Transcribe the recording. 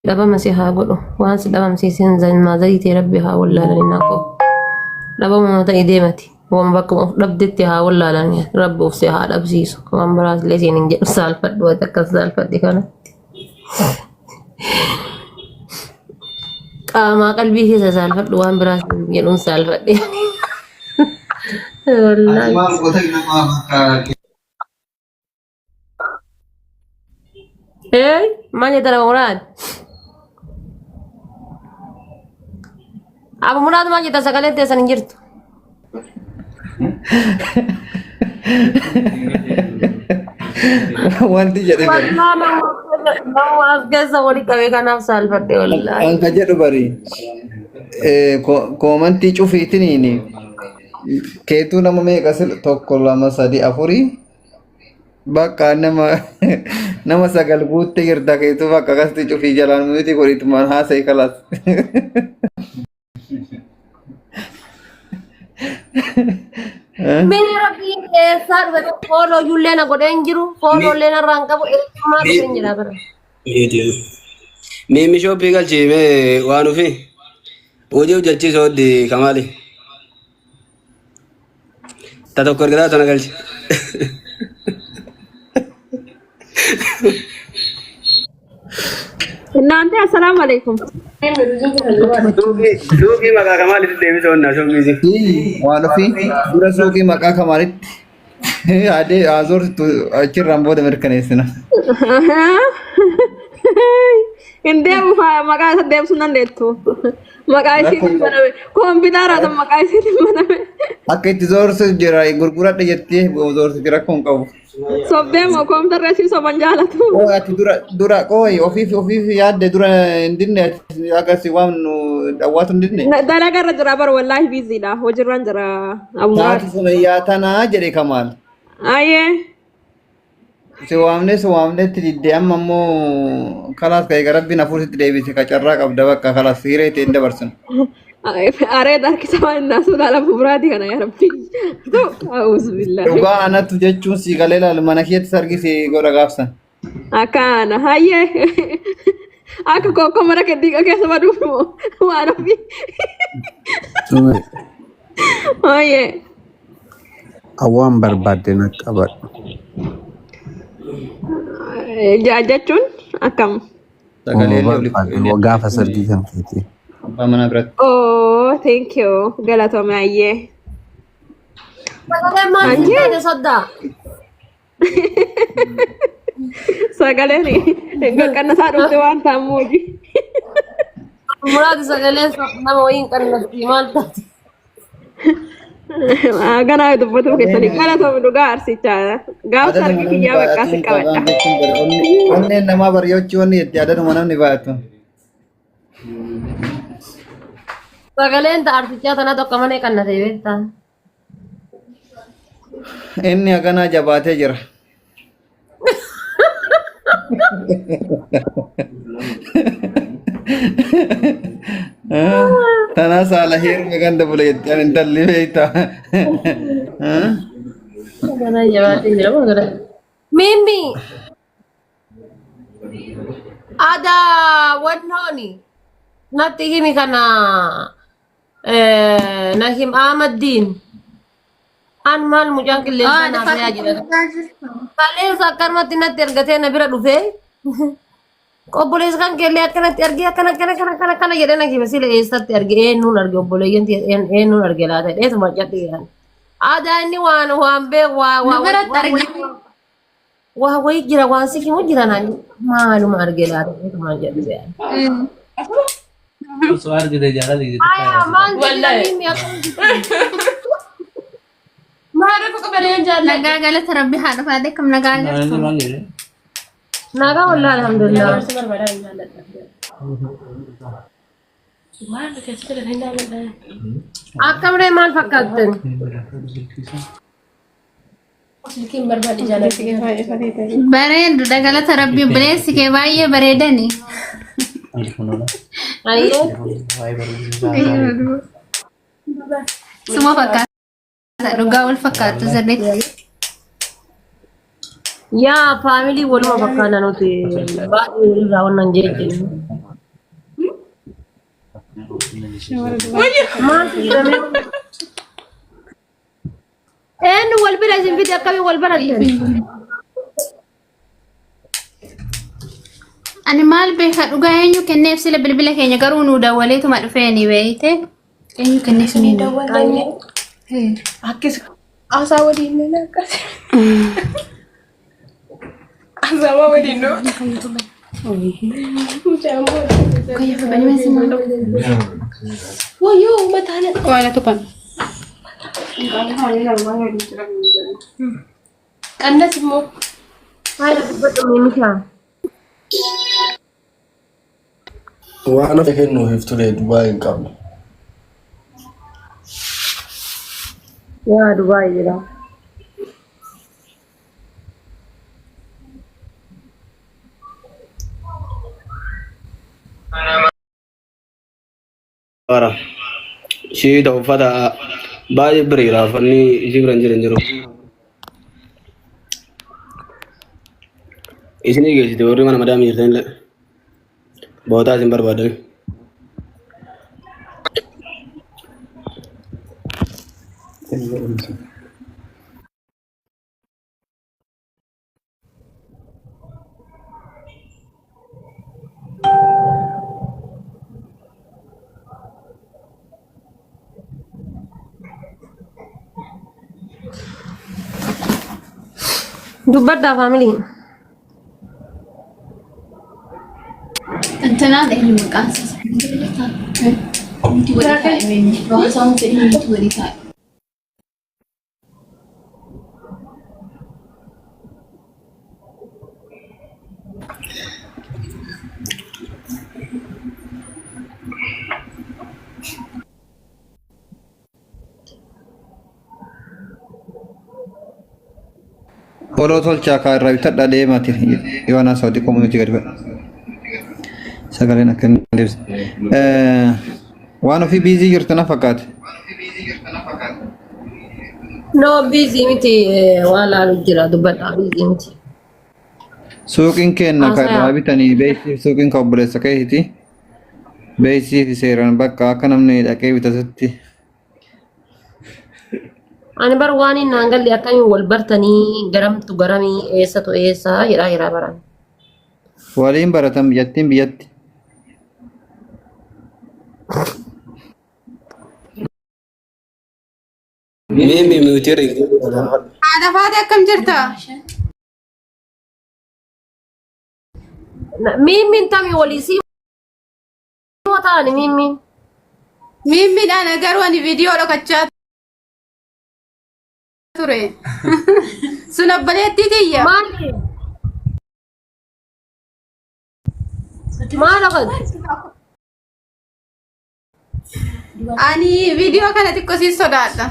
دابا مسيحها قولوا وانس دابا مسيسين زي ما زيتي ربها ولا لناكو دابا ما تقديمتي وما بكم ربدتها ولا لن رب وفسها لبسيس وان براس ليسين نجي سالفة وتك السالفة دي كانت ما قلبي هي سالفة وان براس يلون سالفة دي والله ايه ما جت مراد ابو مراد ما جت سكلت سنجرت wanti jedhe والله ما واقف سوالي كوي كان افسال فدي والله an ka jedhu bari koomantii cufiitiniini keetuu nama meeqa tokko lama sadi afurii bakka nama sagal guutte jirta keetuu bakka akkasitti cufii jalaan miti godhitumaan haasa'e kalas من ربي صار فولو يولينا قدين جرو فولو لنا رانكبو ما بينجلا برا ميمي شو بيقال شيء مي وانو في وجو جلتي سودي كمالي تذكر كذا أنا قلت نانتي السلام عليكم دوكي مكا كمالي تدمي سونا شو ميزي waan ofii dura suuqii maqaa kamaalitti yaadee azoortu achirraan booda mirkaneessina. Indeemu maqaa isa deemsuu dandeettu. Maqaa isiitiin baname. Kompiitara maqaa isiitiin baname. Akka itti zoorsu jira gurguradha jettee zoorsu jira kun qabu. Sobdeemo kompiitara isii soban jaalatu. Oo ati dura qooyi ofiif yaadde dura hin dinne akkasii waan nu dhawwaatu hin dinne. Dalagarra jira bara wallaahi biiziidha. Hojiirraan jira. Taati sumayyaa tanaa jedhe Kamaal. Ayyee. Si waamnetti diddee amma ammoo kalaas ka'ee garabbiin hafuursitti deebise qacarraa qabda bakka kalaas hiree ta'e hin dabarsan. Aree darkisa waan innaasu dhaala buburaati kana yaa rabbi. A'uuzu billaahi. Dhugaa anattu jechuun si galee ilaalu mana keetti sargisi godha gaafsan. Akkaana hayyee. Akka kookoo mara keddiiqa keessa baduuf moo waan ofii. Hayyee. Awwaan barbaadde na qabadhu. Jechuun akkam. Gaafa sadii kan feeti. Abbaa manaa biratti. Oh, thank you. Galatoome ayyee. Sagalee maal jedhe soddaa? Sagaleen qannasaa dhufte waan taa'amuuji. Muraati sagalee nama wayiin qannasti maal taate? Ganaa dubbatu keessanii galatoome dhugaa arsichaadha. Gaafa sargi kiyyaa bakka asi qabadha. Onneen namaa bari'achuu wanni itti yaadanuma namni baatu. Sagaleen artichaa tana tokko malee qannate beektaa? Inni haganaa jabaatee jira. Tanaa saala heeruma ganda bula jettee intalli beektaa. Haganaa jabaatee jira magara. Mimmi! Ada wannooni natti himi kana Nahim Ahmaddiin. An maal mucaan qilleensa naaf tajaajila. Qilleensa akkanumatti natti ergatee na bira dhufee obboleessa kan keellee akkanatti argee akkana jedhee na kime sila eessatti arge eenyuun arge obboleeyyan eenyuun arge laata dheetuma cadhi jedhan. Aadaa inni waan beeku waa wayii jira waan si himu jira naan maaluma arge laata dheetuma jedhu jedhan. Suara gede jalan gitu. Mana kok kemudian jalan? Nagaa terlebih ada pada kem nagaa. Naga wallah alhamdulillah. Akka mere maal fakkaatan? Bareedu dagala terlebih beres ke baay'ee bareedani. Ayo. Semua fakkaata dhugaa wal fakkaatu sirriitti. Yaa faamilii waluma fakkaana nuti baay'ee walirraa wannan jechuudha. maaltu jedhame eenyu wal bira isin fide akkamii wal barattan Ani maal beeka dhugaa eenyu kenneef sila bilbila keenya garuu nu dawwaleetuma dhufeeni beeyte eenyu kenneef ni dawwalee Akkis asaa waliin ni akkas. Asaa waliin no. kaya fa bani masi ma Wayo matana. wala to pan Andas mo. haala dubbadhu mimishaa Waan of kennuuf iftulee Dubaay hin qabne. yaa Dubaay jira Bara ishii ta'u uffata baay'ee biriira uffanni ishii biran jiru. Isinii geessite warri mana madaamii jirtanillee bootaa isin barbaadan. dubbadhaa faamilii antana da ilmu kansa mutu wadi ta imeni ba samu ta ilmu mutu wadi ta Olo tolchaa kaarraa bitadhaa deemaati yoona saawwatii community gadi fedha. Sagaleen akka hin deebise. Waan ofii biizii jirtu na fakkaate. no biizii miti waan laalu jira dubbadhaa biizii miti Suuqiin kenna kaarraa bitanii beeksisi suuqiin kan obboleessa keetii. Beeksisii fi seeraan bakka akka namni dhaqee bitatutti. ani bar waan hin naangalli akkamiin wal bartanii garamtu garamii eessatu eessa jedhaa baran Waliin baratan biyyattiin biyyatti. Mimi miutiri. ada faate akkam jirta miimmiin tamii walii sii taani miimmiin mimmiidhaan garuu ani viidiyoo dhokachaa ture sun obboleettii tiyya maali maal akkas ani viidiyoo kana xiqqoo siis sodaadha